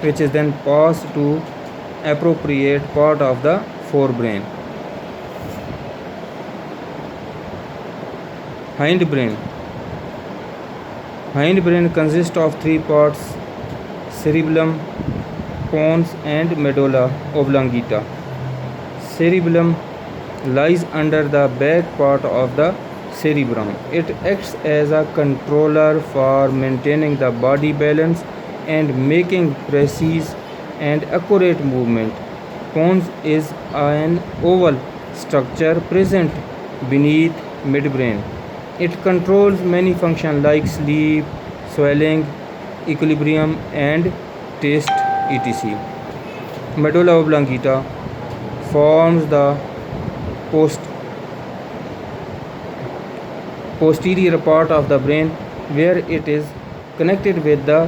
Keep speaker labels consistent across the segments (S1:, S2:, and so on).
S1: Which is then passed to appropriate part of the forebrain. Hindbrain. Hindbrain consists of three parts: cerebellum, pons, and medulla oblongata. Cerebellum lies under the back part of the cerebrum. It acts as a controller for maintaining the body balance and making precise and accurate movement. Pons is an oval structure present beneath midbrain. It controls many functions like sleep, swelling, equilibrium, and taste, etc. Medulla oblongata forms the posterior part of the brain, where it is connected with the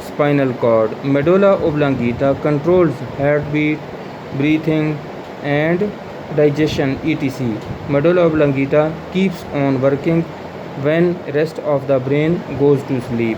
S1: spinal cord. Medulla oblongata controls heartbeat, breathing, and digestion, etc. Medulla oblongata keeps on working when rest of the brain goes to sleep.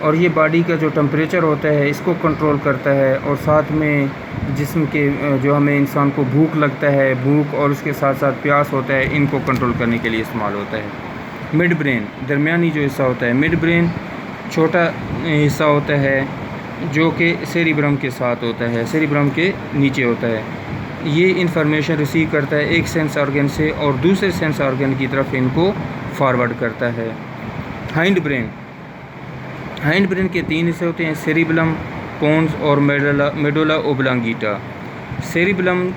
S1: اور یہ body کا جو temperature ہوتا ہے اس کو control کرتا ہے، اور ساتھ میں جسم کے جو ہمیں انسان کو بھوک لگتا ہے، بھوک اور اس کے ساتھ ساتھ پیاس ہوتا ہے، ان کو کنٹرول کرنے کے لیے استعمال ہوتا ہے۔ مڈ برین درمیانی جو حصہ ہوتا ہے، مڈ برین چھوٹا حصہ ہوتا ہے جو کہ سیریبرم کے ساتھ ہوتا ہے، سیریبرم کے نیچے ہوتا ہے۔ یہ انفارمیشن ریسیو کرتا ہے ایک سینس آرگن سے اور دوسرے سینس آرگن کی طرف ان کو فارورڈ کرتا ہے۔ ہائنڈ برین، ہائنڈ برین کے 3 حصے ہوتے ہیں، سیریبلم، پونز اور میڈولا اوبلانگیٹا۔ سیریبلم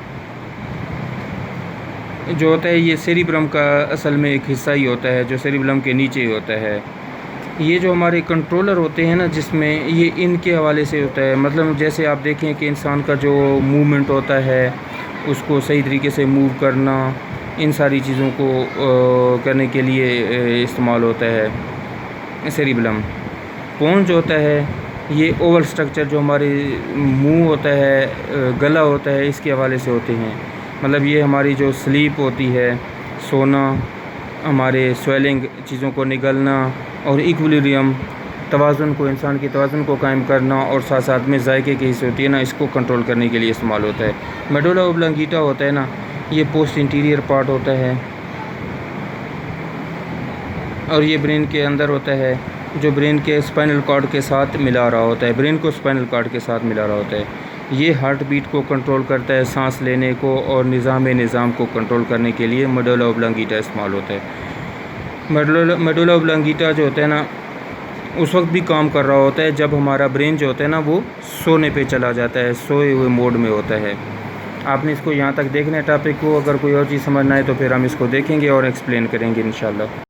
S1: جو ہوتا ہے یہ سیریبرم کا اصل میں ایک حصہ ہی ہوتا ہے جو سیریبلم کے نیچے ہی ہوتا ہے۔ یہ جو ہمارے کنٹرولر ہوتے ہیں نا جس میں، یہ ان کے حوالے سے ہوتا ہے، مطلب جیسے آپ دیکھیں کہ انسان کا جو موومنٹ ہوتا ہے اس کو صحیح طریقے سے موو کرنا، ان ساری چیزوں کو کرنے کے لیے استعمال ہوتا ہے سیریبلم۔ پونز جو ہوتا ہے یہ اوول سٹرکچر جو ہمارے منہ ہوتا ہے، گلا ہوتا ہے، اس کے حوالے سے ہوتے ہیں، مطلب یہ ہماری جو سلیپ ہوتی ہے، سونا، ہمارے سویلنگ چیزوں کو نگلنا اور ایکویلیبریم توازن کو، انسان کے توازن کو قائم کرنا، اور ساتھ ساتھ میں ذائقے کی حصے ہوتی ہے نا، اس کو کنٹرول کرنے کے لیے استعمال ہوتا ہے۔ میڈولا اوبلانگیٹا ہوتا ہے نا، یہ پوسٹ انٹیریئر پارٹ ہوتا ہے اور یہ برین کے اندر ہوتا ہے جو برین کے اسپائنل کارڈ کے ساتھ ملا رہا ہوتا ہے، برین کو اسپائنل کارڈ کے ساتھ ملا رہا ہوتا ہے۔ یہ ہارٹ بیٹ کو کنٹرول کرتا ہے، سانس لینے کو اور نظام کو کنٹرول کرنے کے لیے میڈولا اوبلانگیٹا استعمال ہوتا ہے۔ میڈولا اوبلانگیٹا جو ہوتا ہے نا اس وقت بھی کام کر رہا ہوتا ہے جب ہمارا برین جو ہوتا ہے نا وہ سونے پہ چلا جاتا ہے، سوئے ہوئے موڈ میں ہوتا ہے۔ آپ نے اس کو یہاں تک دیکھنا ہے ٹاپک کو، اگر کوئی اور چیز سمجھنا ہے تو پھر ہم اس کو دیکھیں گے اور ایکسپلین کریں گے انشاءاللہ۔